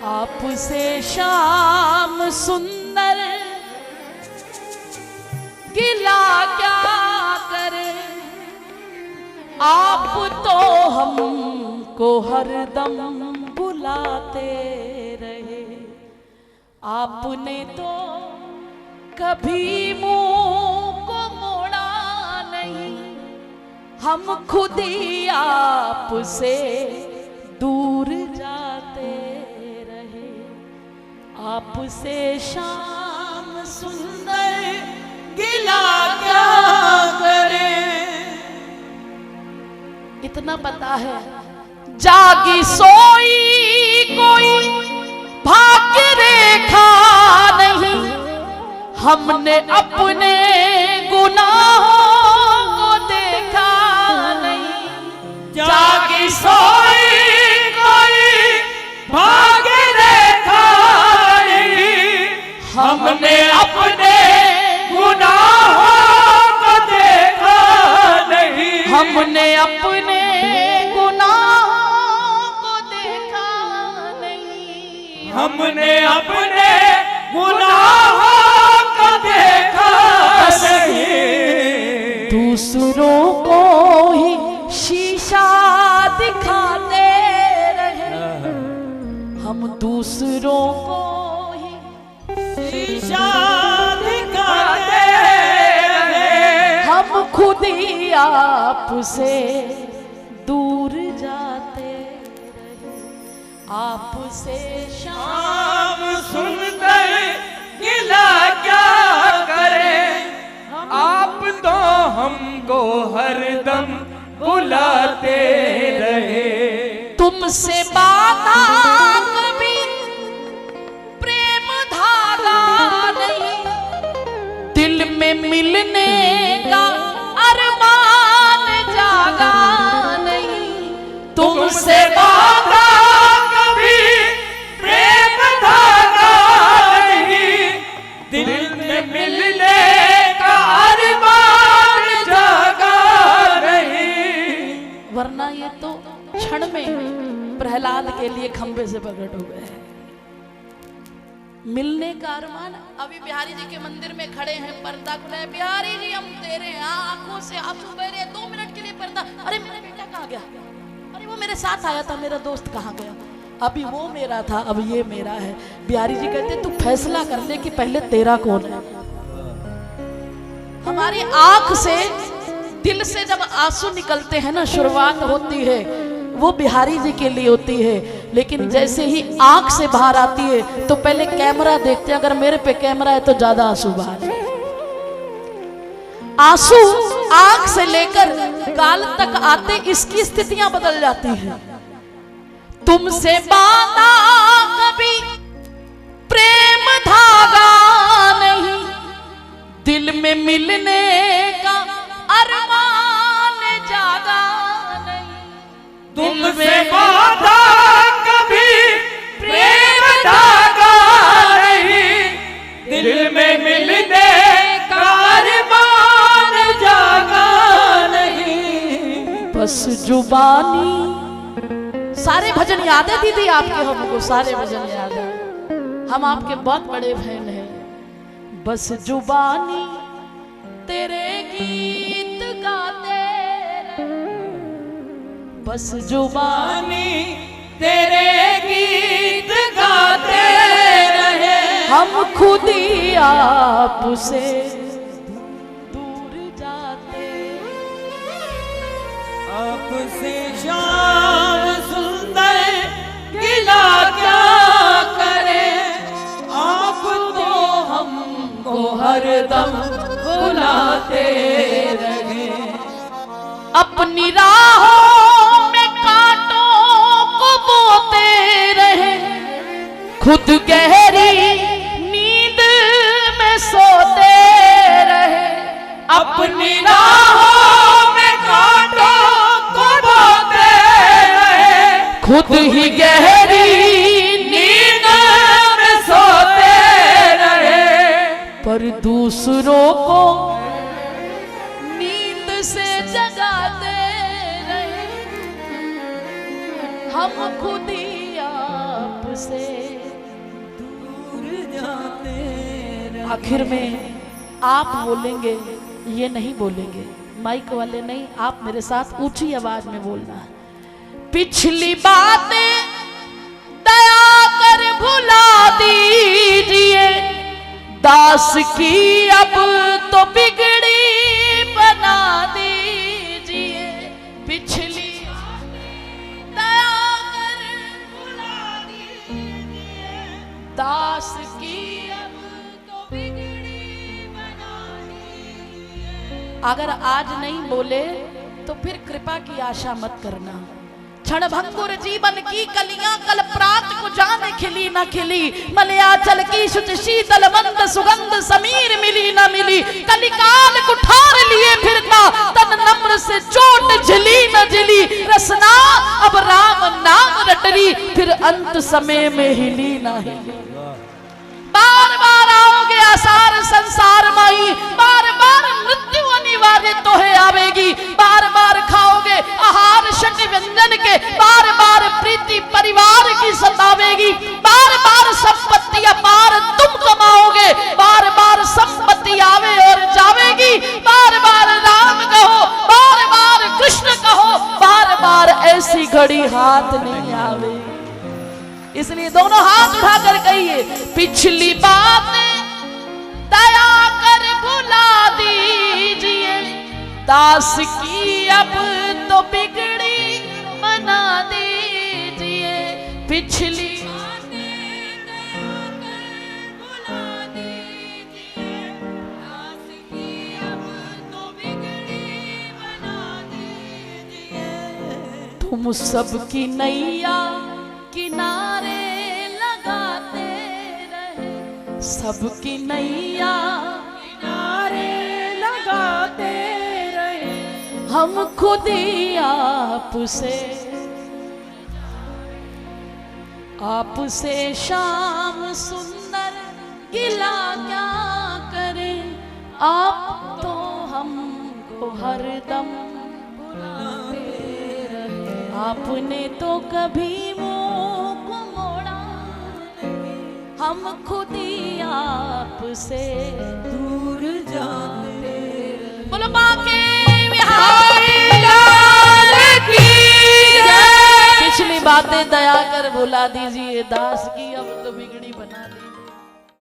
आपसे शाम सुंदर गिला क्या करे, आप तो हमको हरदम बुलाते रहे। आपने तो कभी मुंह को मोड़ा नहीं, हम खुद ही आपसे दूर जाते रहे। आपसे शाम सुंदर गिला क्या करे। इतना पता है, जागी सोई कोई भाग्य रेखा नहीं, हमने अपने गुनाहों को देखा नहीं। जागी सोई कोई भाग्य रेखा नहीं, हमने अपने गुनाहों को देखा नहीं। हमने अपने गुनाहों को देखा नहीं। हमने अपने गुनाहों को देखा नहीं। दूसरों को ही शीशा दिखाते रहे, हम दूसरों को ही शीशा दिखाते रहे। हम खुद ही आपसे दूर जाते रहे। आपसे शाम सुंदर गिला क्या करे, आप तो हमको हरदम बुलाते रहे। तुमसे बाता कभी प्रेम धागा नहीं, दिल में मिलने का अरमान जागा नहीं। तुमसे बाता कभी प्रेम धागा नहीं, दिल में मिलने का अरमान जागा नहीं। वरना ये तो क्षण में प्रहलाद के लिए खंबे से प्रकट हो गए। मिलने का अरमान। अभी बिहारी जी के मंदिर में खड़े हैं, पर्दा खुला है, बिहारी जी हम तेरे आंखों से आंसू बह रहे, 2 मिनट के लिए पर्दा। अरे मेरा बेटा कहाँ गया? अरे वो मेरे साथ आया था, मेरा दोस्त कहाँ गया? अभी वो मेरा था, अब ये मेरा है। बिहारी जी कहते तू फैसला कर ले कि पहले तेरा कौन है। हमारी आंख से, दिल से जब आंसू निकलते हैं ना, शुरुआत होती है वो बिहारी जी के लिए होती है, लेकिन जैसे ही आंख से बाहर आती है तो पहले कैमरा देखते हैं। अगर मेरे पे कैमरा है तो ज्यादा आंसू बाहर है। आंसू आंख से लेकर गाल तक आते इसकी स्थितियां बदल जाती हैं। तुमसे बांधा कभी प्रेम धागा नहीं, दिल में मिलने का अरमान जागा नहीं। तुमसे बांधा कभी प्रेम धागा नहीं, दिल में मिलने का अरमान जागा नहीं। बस जुबानी। सारे भजन याद है दीदी आपके? हमको सारे भजन याद है, हम आपके बहुत बड़े फैन हैं। बस जुबानी तेरे गीत गाते रहे, बस जुबानी तेरे गीत गाते रहे। हम खुद ही आपसे दूर जाते। आपसे शाम सुंदर गिला क्या करे, आप तो हमको हरदम बुलाते रहे। अपनी राहों में कांटों को बोते रहे, खुद गहरी नींद में सोते रहे। अपनी राहों में कांटों को बोते रहे, खुद ही गहरी नींद में सोते रहे। पर दूसरों को नींद से जगाते रहे, हम खुद ही आप से दूर जाते रहे। आखिर में आप बोलेंगे, ये नहीं बोलेंगे, माइक वाले नहीं, आप मेरे साथ ऊंची आवाज में बोलना है। पिछली बातें दया कर भुला दीजिए, दास की अब तो बिगड़ी बना दीजिए। पिछली दया कर भुला दीजिए, दास की अब तो बिगड़ी बना दीजिए। अगर आज नहीं बोले तो फिर कृपा की आशा मत करना। क्षण भंगुर जीवन की कलियां कल प्रात को जाने खिली न खिली, मलयाचल की शुच शीतल मंद सुगंध समीर मिली न मिली। कलिकाल कुठार लिए फिरता तन नम्र से चोट झिली न झिली। रसना अब राम नाम रटरी, फिर अंत समय में हिली न हिली। बार बार आओगे आसार संसार माई, बार बार मृत्यु अनिवार्य तो है आवेगी। बार बार खाओगे आहार शक्ति व्यंजन के, बार बार प्रीति परिवार की सतावेगी। बार बार संपत्ति अपार तुम कमाओगे, बार बार संपत्ति आवे और जावेगी। बार बार राम कहो, बार बार कृष्ण कहो, बार बार ऐसी घड़ी हाथ नहीं आवेगी। इसलिए दोनों हाथ उठाकर कहिए, पिछली बातें दया कर भुला दीजिए, दास की अब तो बिगड़ी बना दीजिए। पिछली बातें दया कर भुला दीजिए, दास की अब तो बिगड़ी बना दीजिए। तुम सबकी नैया किनारे लगाते रहे, सबकी नैया किनारे लगाते रहे। हम खुद ही आपसे शाम सुंदर गिला क्या करें। आप तो हमको हरदम बुलाते रहे, आपने तो कभी हम खुद ही आपसे दूर जाते। बोलो बाके बिहारी लाल की जय। पिछली बातें दया कर भुला दीजिए, दास की अब